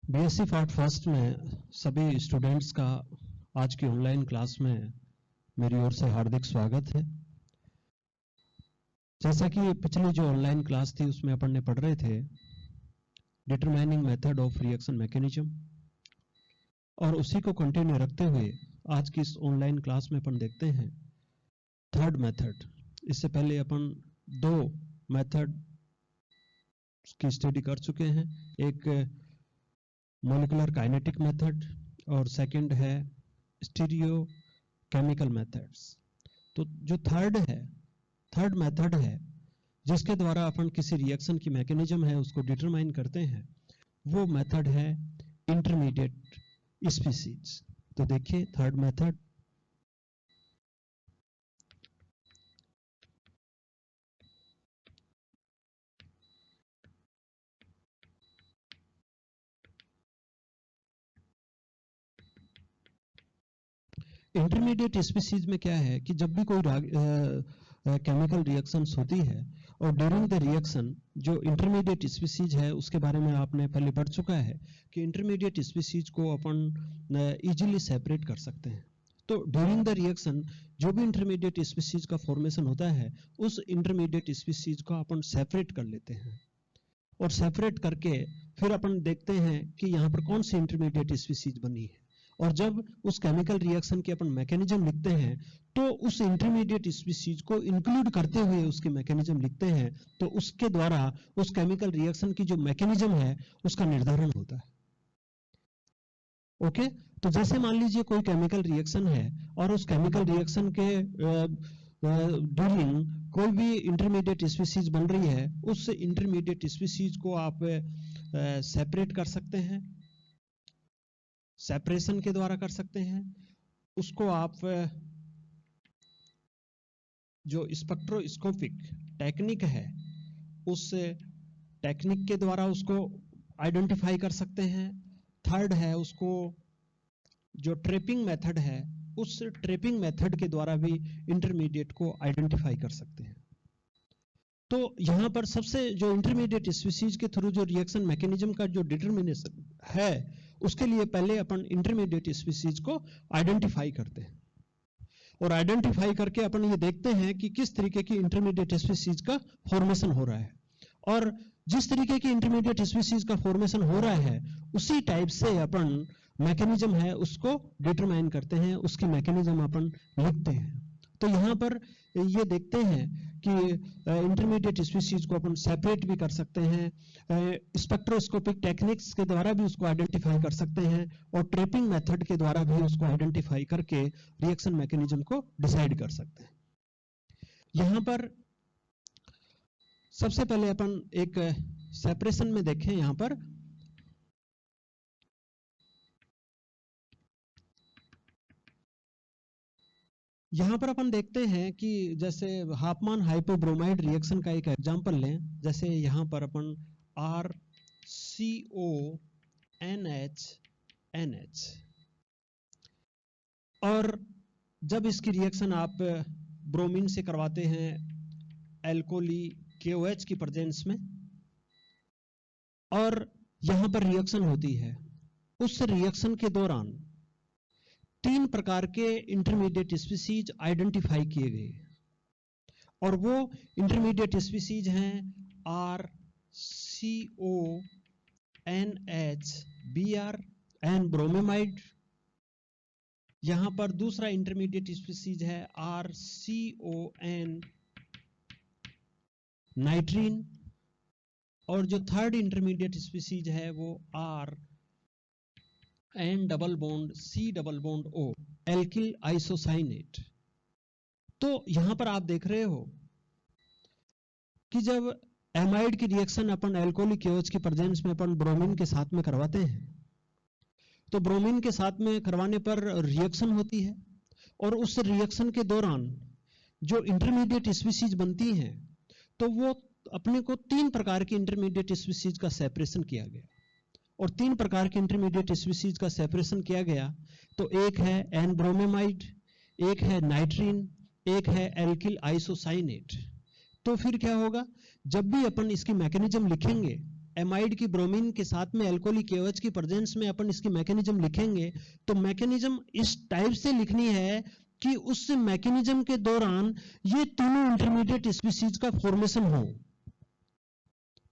BSc part first में सभी students का आज की ऑनलाइन क्लास में मेरी ओर से हार्दिक स्वागत है। जैसा कि पिछली जो ऑनलाइन क्लास थी उसमें अपन ने पढ़ रहे थे determining method of reaction mechanism, और उसी को कंटिन्यू रखते हुए आज की इस ऑनलाइन क्लास में अपन देखते हैं थर्ड मेथड। इससे पहले अपन दो मेथड की स्टडी कर चुके हैं, एक मॉलिक्यूलर काइनेटिक मेथड और सेकंड है स्टीरियो केमिकल मेथड्स। तो जो थर्ड मेथड है जिसके द्वारा अपन किसी रिएक्शन की मैकेनिज्म है उसको डिटरमाइन करते हैं, वो मेथड है इंटरमीडिएट स्पीसीज। तो देखिए थर्ड मेथड, इंटरमीडिएट स्पीसीज में क्या है कि जब भी कोई केमिकल रिएक्शंस होती है और ड्यूरिंग द रिएक्शन जो इंटरमीडिएट स्पीसीज है उसके बारे में आपने पहले पढ़ चुका है कि इंटरमीडिएट स्पीसीज को अपन इजीली सेपरेट कर सकते हैं। तो ड्यूरिंग द रिएक्शन जो भी इंटरमीडिएट स्पीसीज का फॉर्मेशन होता है उस इंटरमीडिएट स्पीसीज को अपन सेपरेट कर लेते हैं, और सेपरेट करके फिर अपन देखते हैं कि यहाँ पर कौन सी इंटरमीडिएट स्पीसीज बनी है, और जब उस केमिकल रिएक्शन की अपन मैकेनिज्म लिखते हैं तो उस इंटरमीडिएट स्पीसीज को इंक्लूड करते हुए उसकी मैकेनिज्म लिखते हैं, तो उसके द्वारा उस केमिकल रिएक्शन की जो मैकेनिज्म है उसका निर्धारण होता है। ओके, तो जैसे मान लीजिए कोई केमिकल रिएक्शन है और उस केमिकल रिएक्शन के ड्यूरिंग कोई भी इंटरमीडिएट स्पीसीज बन रही है, उस इंटरमीडिएट स्पीसीज को आप सेपरेट कर सकते हैं, सेपरेशन के द्वारा कर सकते हैं। उसको आप जो स्पेक्ट्रोस्कोपिक टेक्निक है उस टेक्निक के द्वारा उसको आइडेंटिफाई कर सकते हैं। थर्ड है उसको जो ट्रैपिंग मेथड है उस ट्रैपिंग मेथड के द्वारा भी इंटरमीडिएट को आइडेंटिफाई कर सकते हैं। तो यहां पर सबसे जो इंटरमीडिएट स्पीसीज के थ्रू जो रिएक्शन मैकेनिज्म का जो डिटरमिनेशन है उसके लिए पहले अपन इंटरमीडिएट स्पीसीज को आइडेंटिफाई करते हैं, और आइडेंटिफाई करके अपन ये देखते हैं कि किस तरीके की इंटरमीडिएट स्पीसीज का फॉर्मेशन हो रहा है, और जिस तरीके की इंटरमीडिएट स्पीसीज का फॉर्मेशन हो रहा है उसी टाइप से अपन मैकेनिज्म है उसको डिटरमाइन करते हैं, उसकी मैकेनिज्म अपन लिखते हैं। तो यहां पर ये देखते हैं कि इंटरमीडिएट स्पीसीज को अपन सेपरेट भी कर सकते हैं, स्पेक्ट्रोस्कोपिक टेक्निक्स के द्वारा भी उसको आइडेंटिफाई कर सकते हैं, और ट्रैपिंग मेथड के द्वारा भी उसको आइडेंटिफाई करके रिएक्शन मैकेनिज्म को डिसाइड कर सकते हैं। यहां पर सबसे पहले अपन एक सेपरेशन में देखें, यहां पर अपन देखते हैं कि जैसे हाफमान हाइपोब्रोमाइड रिएक्शन का एक एग्जांपल लें। जैसे यहां पर अपन RCONH और जब इसकी रिएक्शन आप ब्रोमीन से करवाते हैं एल्कोली KOH की प्रेजेंस में, और यहां पर रिएक्शन होती है, उस रिएक्शन के दौरान 3 प्रकार के इंटरमीडिएट स्पीसीज आइडेंटिफाई किए गए, और वो इंटरमीडिएट स्पीसीज हैं RCONH एंड ब्रोमेमाइड। यहां पर दूसरा इंटरमीडिएट स्पीसीज है RCON नाइट्रीन, और जो थर्ड इंटरमीडिएट स्पीसीज है वो N double bond C double bond O alkyl isocyanate. तो यहां पर आप देख रहे हो कि जब एमाइड की रिएक्शन अपन एल्कोहलिक KOH की प्रेजेंस में अपन ब्रोमीन के साथ में करवाते हैं, तो ब्रोमीन के साथ में करवाने पर रिएक्शन होती है, और उस रिएक्शन के दौरान जो इंटरमीडिएट स्पीसीज बनती हैं तो वो अपने को 3 प्रकार की इंटरमीडिएट स्पीसीज का सेपरेशन किया गया, और 3 प्रकार के इंटरमीडिएट स्पीसीज का सेपरेशन किया गया। तो एक है एन ब्रोमेमाइड, एक है नाइट्रीन, एक है एल्किल आइसोसाइनेट। तो फिर क्या होगा, जब भी अपन इसकी मैकेनिज्म लिखेंगे एमाइड की ब्रोमीन के साथ में अल्कोहलिक KOH की प्रेजेंस में अपन इसकी मैकेनिज्म लिखेंगे तो मैकेनिज्म इस टाइप से लिखनी है कि उस मैकेनिज्म के दौरान ये तीनों इंटरमीडिएट स्पीशीज का फॉर्मेशन हो।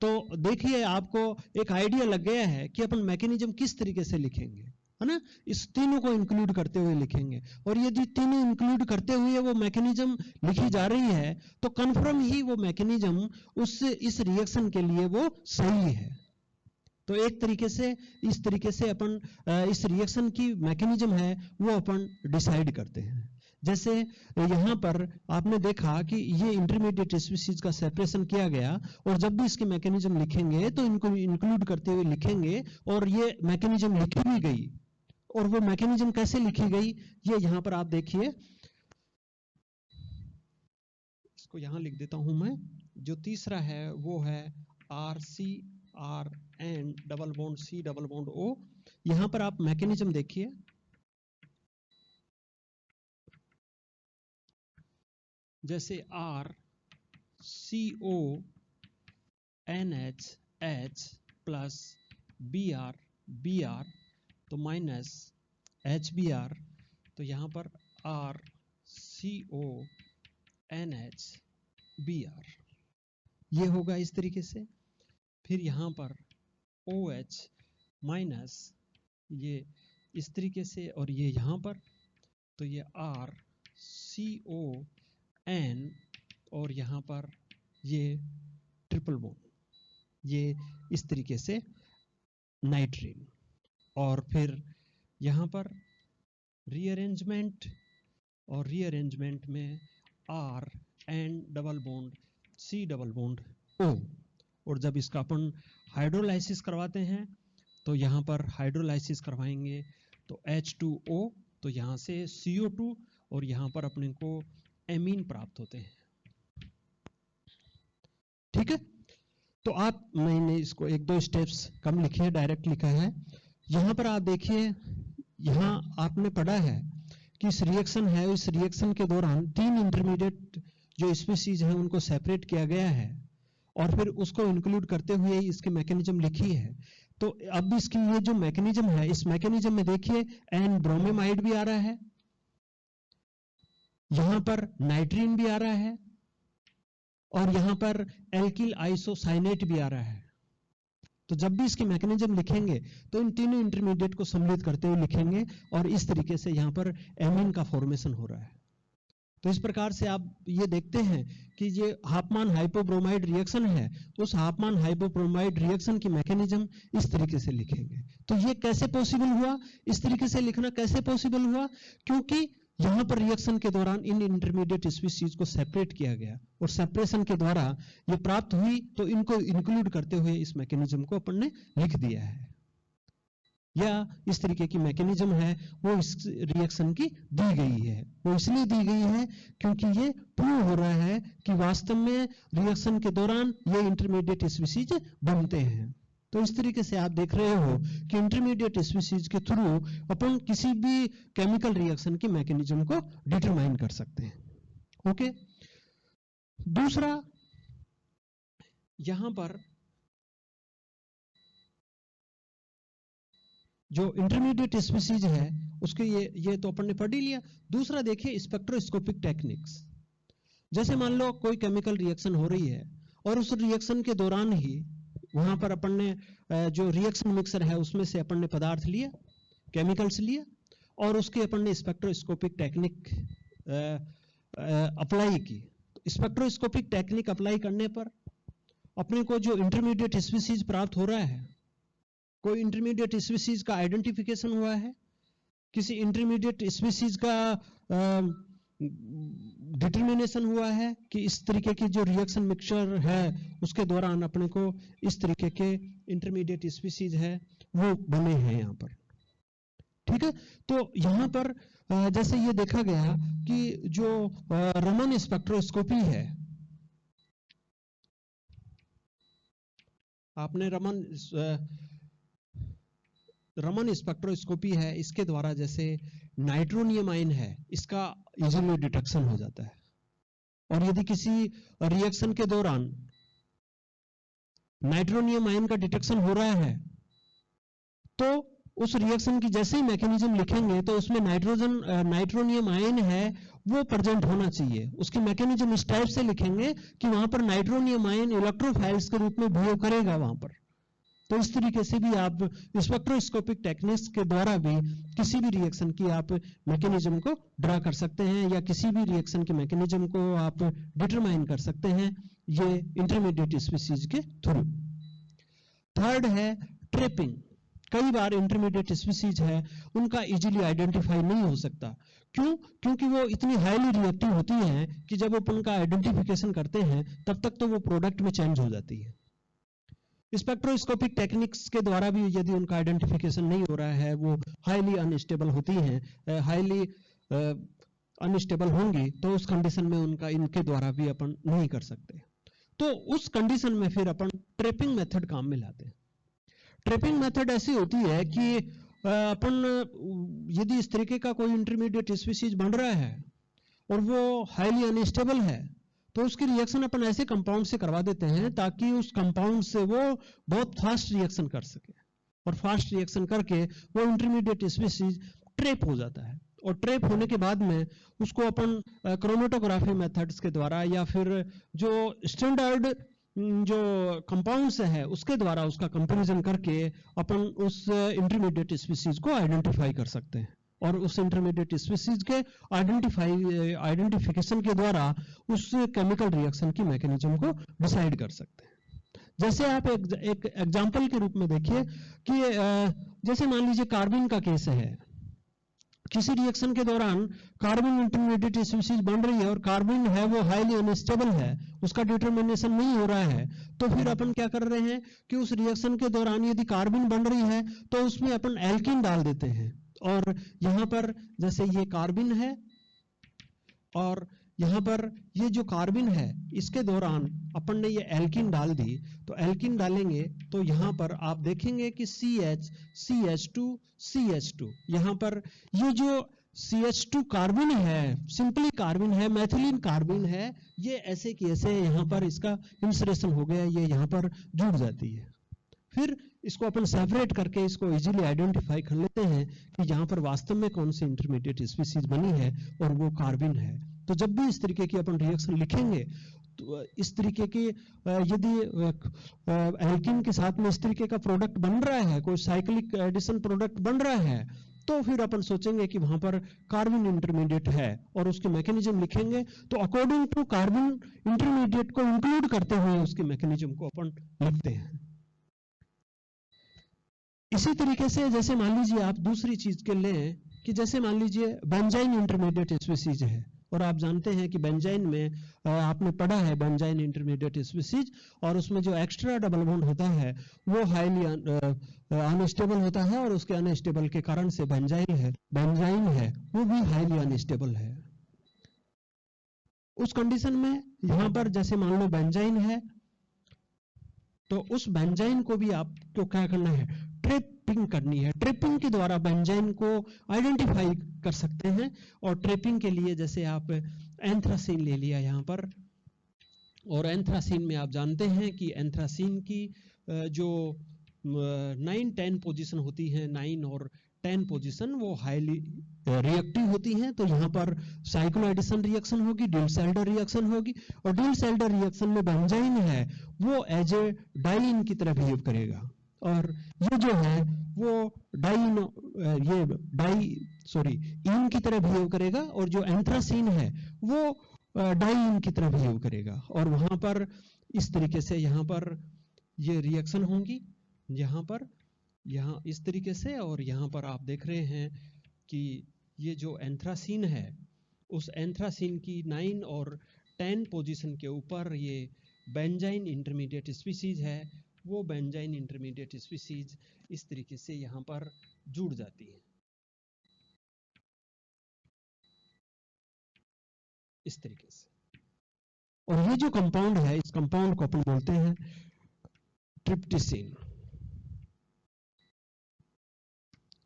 तो देखिए आपको एक आइडिया लग गया है कि अपन मैकेनिज्म किस तरीके से लिखेंगे, है ना। इस तीनों को इंक्लूड करते हुए लिखेंगे, और यदि तीनों इंक्लूड करते हुए वो मैकेनिज्म लिखी जा रही है तो कन्फर्म ही वो मैकेनिज्म उससे इस रिएक्शन के लिए वो सही है। तो एक तरीके से इस तरीके से अपन इस रिएक्शन की मैकेनिज्म है वो अपन डिसाइड करते हैं। जैसे यहां पर आपने देखा कि ये इंटरमीडिएट स्पीशीज का सेपरेशन किया गया, और जब भी इसकी मैकेनिज्म लिखेंगे तो इनको इंक्लूड करते हुए लिखेंगे, और ये मैकेनिज्म लिखी भी गई। और वो मैकेनिज्म कैसे लिखी गई ये यहां पर आप देखिए, इसको यहां लिख देता हूं मैं। जो तीसरा है वो है RCRN double bond C double bond O। यहां पर आप मैकेनिज्म देखिए, जैसे RCONH प्लस BR तो माइनस HBr, तो यहां पर RCONHBr ये होगा इस तरीके से। फिर यहां पर OH माइनस ये इस तरीके से, और ये यहां पर तो ये RCON, और यहां पर ये ट्रिपल बॉन्ड ये इस तरीके से नाइट्रीन। और फिर यहां पर रीअरेंजमेंट, और रीअरेंजमेंट में RN double bond C double bond O। और जब इसका अपन हाइड्रोलाइसिस करवाते हैं तो यहां पर हाइड्रोलाइसिस करवाएंगे तो H2O, तो यहां से CO2, और यहां पर अपने को एमीन प्राप्त होते हैं। ठीक है, तो आप, मैंने इसको एक दो स्टेप्स कम लिखे, डायरेक्ट लिखा है। यहां पर आप देखिए, यहां आपने पढ़ा है कि इस रिएक्शन है, इस रिएक्शन के दौरान तीन इंटरमीडिएट जो स्पीशीज हैं उनको सेपरेट किया गया है, और फिर उसको इंक्लूड करते हुए इसकी मैकेनिज्म लिखी है। तो अब इसकी ये जो मैकेनिज्म है, इस मैकेनिज्म में देखिए एन ब्रोमेमाइड भी आ रहा है, यहां पर नाइट्रीन भी आ रहा है, और यहां पर एल्किल आइसोसाइनेट भी आ रहा है। तो जब भी इसकी मैकेनिज्म लिखेंगे तो इन तीनों इंटरमीडिएट को सम्मिलित करते हुए लिखेंगे, और इस तरीके से यहां पर एमीन का फॉर्मेशन हो रहा है। तो इस प्रकार से आप ये देखते हैं कि ये हाफमान हाइपोब्रोमाइड रिएक्शन है, उस हाफमान हाइपोब्रोमाइड रिएक्शन की मैकेनिज्म इस तरीके से लिखेंगे। तो ये कैसे पॉसिबल हुआ, इस तरीके से लिखना कैसे पॉसिबल हुआ, क्योंकि यहां पर रिएक्शन के दौरान इन इंटरमीडिएट स्पीशीज को सेपरेट किया गया, और सेपरेशन के द्वारा ये प्राप्त हुई, तो इनको इंक्लूड करते हुए इस मैकेनिज्म को अपन ने लिख दिया है। या इस तरीके की मैकेनिज्म है वो इस रिएक्शन की दी गई है। वो इसलिए दी गई है क्योंकि ये प्रूव हो रहा है कि वास्तव में रिएक्शन के दौरान ये इंटरमीडिएट स्पीशीज बनते हैं। तो इस तरीके से आप देख रहे हो कि इंटरमीडिएट स्पीशीज के थ्रू अपन किसी भी केमिकल रिएक्शन की मैकेनिज्म को डिटरमाइन कर सकते हैं। ओके, दूसरा यहां पर जो इंटरमीडिएट स्पीशीज है उसके ये तो अपन ने पढ़ ही लिया। दूसरा देखिए स्पेक्ट्रोस्कोपिक टेक्निक्स। जैसे मान लो कोई केमिकल रिएक्शन हो रही है, और उस रिएक्शन के दौरान ही वहां पर अपन ने जो रिएक्शन मिक्सर है उसमें से अपन ने पदार्थ लिया, केमिकल्स लिया, और उसके अपन ने स्पेक्ट्रोस्कोपिक टेक्निक अप्लाई की। स्पेक्ट्रोस्कोपिक टेक्निक अप्लाई करने पर अपने को जो इंटरमीडिएट स्पीशीज प्राप्त हो रहा है, कोई इंटरमीडिएट स्पीशीज का आइडेंटिफिकेशन हुआ है, किसी इंटरमीडिएट स्पीशीज का डिटर्मिनेशन हुआ है कि इस तरीके की जो रिएक्शन मिक्सचर है उसके दौरान अपने को इस तरीके के इंटरमीडिएट स्पीशीज है वो बने हैं यहां पर। ठीक है, तो यहां पर जैसे ये देखा गया कि जो रमन स्पेक्ट्रोस्कोपी है, आपने रमन स्पेक्ट्रोस्कोपी है, इसके द्वारा जैसे नाइट्रोनियम आयन है इसका इजीली डिटेक्शन हो जाता है। और यदि किसी रिएक्शन के दौरान नाइट्रोनियम आयन का डिटेक्शन हो रहा है, तो उस रिएक्शन की जैसे ही मैकेनिज्म लिखेंगे तो उसमें नाइट्रोनियम आयन है वो प्रेजेंट होना चाहिए। उसकी मैकेनिज्म इस टाइप से लिखेंगे कि वहां पर नाइट्रोनियम आयन इलेक्ट्रोफाइल्स के रूप में बिहेव करेगा वहां पर। तो इस तरीके से भी आप स्पेक्ट्रोस्कोपिक टेक्निक्स के द्वारा भी किसी भी रिएक्शन की आप मैकेनिज्म को ड्रा कर सकते हैं, या किसी भी रिएक्शन की मैकेनिज्म को आप डिटरमाइन कर सकते हैं ये इंटरमीडिएट स्पीसीज के थ्रू। थर्ड है ट्रैपिंग। कई बार इंटरमीडिएट स्पीसीज है उनका इजीली आइडेंटिफाई नहीं हो सकता। क्यों? क्योंकि वो इतनी हाईली रिएक्टिव होती हैं कि जब आप उनका आइडेंटिफिकेशन करते हैं तब तक तो वो प्रोडक्ट में चेंज हो जाती है। स्पेक्ट्रोस्कोपिक टेक्निक्स के द्वारा भी यदि उनका आइडेंटिफिकेशन नहीं हो रहा है, वो हाईली अनस्टेबल होती हैं, हाईली अनस्टेबल होंगी, तो उस कंडीशन में उनका इनके द्वारा भी अपन नहीं कर सकते। तो उस कंडीशन में फिर अपन ट्रैपिंग मेथड काम में लाते हैं। ट्रैपिंग मेथड ऐसी होती है कि अपन यदि इस तरीके का कोई इंटरमीडिएट स्पीसीज बन रहा है और वो हाईली अनस्टेबल है, तो उसकी रिएक्शन अपन ऐसे कंपाउंड से करवा देते हैं ताकि उस कंपाउंड से वो बहुत फास्ट रिएक्शन कर सके, और फास्ट रिएक्शन करके वो इंटरमीडिएट स्पीसीज ट्रैप हो जाता है। और ट्रैप होने के बाद में उसको अपन क्रोमेटोग्राफी मेथड्स के द्वारा या फिर जो स्टैंडर्ड जो कंपाउंड्स है उसके द्वारा उसका कंपैरिजन करके अपन उस इंटरमीडिएट स्पीसीज को आइडेंटिफाई कर सकते हैं, और उस इंटरमीडिएट स्पीसीज के आइडेंटिफिकेशन के द्वारा उस केमिकल रिएक्शन की मैकेनिज्म को डिसाइड कर सकते हैं। जैसे आप एक एग्जांपल के रूप में देखिए कि जैसे मान लीजिए कार्बिन का केस है। किसी रिएक्शन के दौरान कार्बन इंटरमीडिएट स्पीसीज बन रही है और कार्बन है वो हाईली अनस्टेबल है, उसका डिटरमिनेशन नहीं हो रहा है, तो फिर अपन क्या कर रहे हैं कि उस रिएक्शन के दौरान यदि कार्बन बन रही है तो उसमें अपन एल्कीन डाल देते हैं। और यहां पर जैसे ये कार्बन है और यहां पर ये जो कार्बन है इसके दौरान अपन ने ये एल्कीन डाल दी, तो एल्कीन डालेंगे तो यहां पर आप देखेंगे कि CH CH2 CH2, यहां पर ये जो CH2 कार्बन है, सिंपली कार्बन है, मैथिलीन कार्बन है, ये ऐसे की ऐसे यहां पर इसका इंसरेशन हो गया, ये यहां पर जुड़ जाती है। फिर इसको अपन सेपरेट करके इसको इजीली आइडेंटिफाई कर लेते हैं कि यहाँ पर वास्तव में कौन सी इंटरमीडिएट स्पीसीज बनी है और वो कार्बन है। तो जब भी इस तरीके की अपन रिएक्शन लिखेंगे तो इस तरीके की यदि एल्कीन के साथ में इस तरीके का प्रोडक्ट बन रहा है, कोई साइक्लिक एडिशन प्रोडक्ट बन रहा है, तो फिर अपन सोचेंगे कि वहां पर कार्बन इंटरमीडिएट है और उसके मैकेनिज्म लिखेंगे, तो अकॉर्डिंग टू कार्बन इंटरमीडिएट को इंक्लूड करते हुए उसके मैकेनिज्म को अपन लिखते हैं। इसी तरीके से जैसे मान लीजिए आप दूसरी चीज के लें कि जैसे मान लीजिए बेंजाइन इंटरमीडिएट स्पीसीज है, और आप जानते हैं कि बेंजाइन में आपने पढ़ा है बेंजाइन इंटरमीडिएट स्पीसीज, और उसमें जो एक्स्ट्रा डबल बॉन्ड होता है वो हाईली अनस्टेबल होता है, और उसके अनस्टेबल के कारण से बेंजाइन है वो भी हाईली अनस्टेबल है। उस कंडीशन में यहां पर जैसे मान लो बेंजाइन है, तो उस बेंजाइन को भी आपको क्या करना है, ट्रैपिंग करनी है। ट्रैपिंग के द्वारा बेंजाइन को आइडेंटिफाई कर सकते हैं, और ट्रैपिंग के लिए जैसे आप एंथ्रासीन ले लिया यहां पर, और एंथ्रासीन में आप जानते हैं कि एंथ्रासीन की जो 9-10 पोजीशन होती है, 9 और 10 पोजीशन वो हाईली रिएक्टिव होती हैं। तो यहाँ पर साइक्लोएडिशन रिएक्शन होगी, डिलसेल्डर रिएक्शन होगी, और डिलसेल्डर रिएक्शन में बेंजाइन है वो एज ए डाइन की तरह बिहेव करेगा, और ये जो है वो इन की तरह बिहेव करेगा, और जो एंथ्रासीन है वो डाइन की तरह बिहेव करेगा। और वहां पर इस तरीके से यहाँ पर ये रिएक्शन होंगी, यहाँ इस तरीके से, और यहाँ पर आप देख रहे हैं कि ये जो एंथ्रासीन है उस एंथ्रासीन की 9 और 10 पोजीशन के ऊपर ये बेंजाइन इंटरमीडिएट स्पीसीज है, वो बेंजाइन इंटरमीडिएट स्पीसीज इस तरीके से यहाँ पर जुड़ जाती है, इस तरीके से। और ये जो कंपाउंड है इस कंपाउंड को अपन बोलते हैं ट्रिप्टिसिन।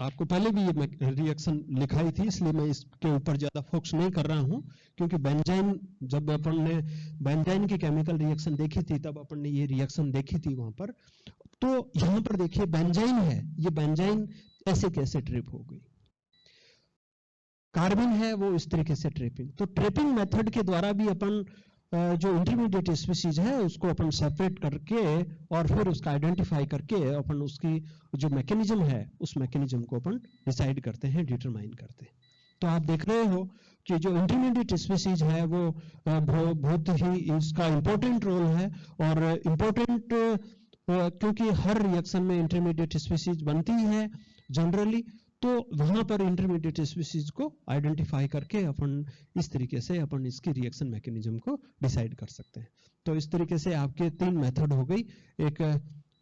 आपको पहले भी ये रिएक्शन लिखाई थी, इसलिए मैं इसके ऊपर ज्यादा फोकस नहीं कर रहा हूं, क्योंकि बेंजाइन, जब अपन ने बेंजाइन की केमिकल रिएक्शन देखी थी तब अपन ने ये रिएक्शन देखी थी वहां पर। तो यहां पर देखिए बेंजाइन है, ये बेंजाइन ऐसे कैसे ट्रिप हो गई, कार्बन है वो इस तरीके से ट्रिपिंग। तो ट्रिपिंग मेथड के द्वारा भी अपन जो इंटरमीडिएट स्पीसीज है उसको अपन सेपरेट करके और फिर उसका आइडेंटिफाई करके अपन उसकी जो मैकेनिज्म है उस मैकेनिज्म को अपन डिसाइड करते हैं, डिटरमाइन करते हैं। तो आप देख रहे हो कि जो इंटरमीडिएट स्पीसीज है वो बहुत ही इसका इंपॉर्टेंट रोल है, और इम्पोर्टेंट क्योंकि हर रिएक्शन में इंटरमीडिएट स्पीसीज बनती है जनरली, तो वहां पर इंटरमीडिएट स्पीसीज को आइडेंटिफाई करके अपन इस तरीके से अपन इसकी रिएक्शन मैकेनिज्म को डिसाइड कर सकते हैं। तो इस तरीके से आपके 3 मेथड हो गई, एक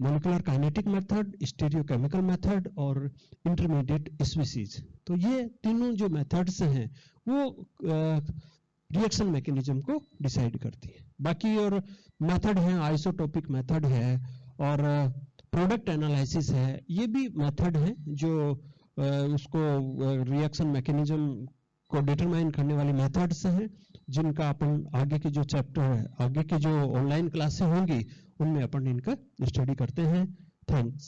molecular kinetic method, stereochemical method और इंटरमीडिएट स्पीसीज। तो ये तीनों जो मेथड्स हैं वो रिएक्शन मैकेनिज्म को डिसाइड करती है। बाकी और मेथड है, आइसोटोपिक मेथड है और प्रोडक्ट एनालिसिस है, ये भी मेथड है जो उसको रिएक्शन मैकेनिज्म को डिटरमाइन करने वाली मेथड्स हैं, जिनका अपन आगे के जो चैप्टर है, आगे की जो ऑनलाइन क्लासें होंगी उनमें अपन इनका स्टडी करते हैं। थैंक्स।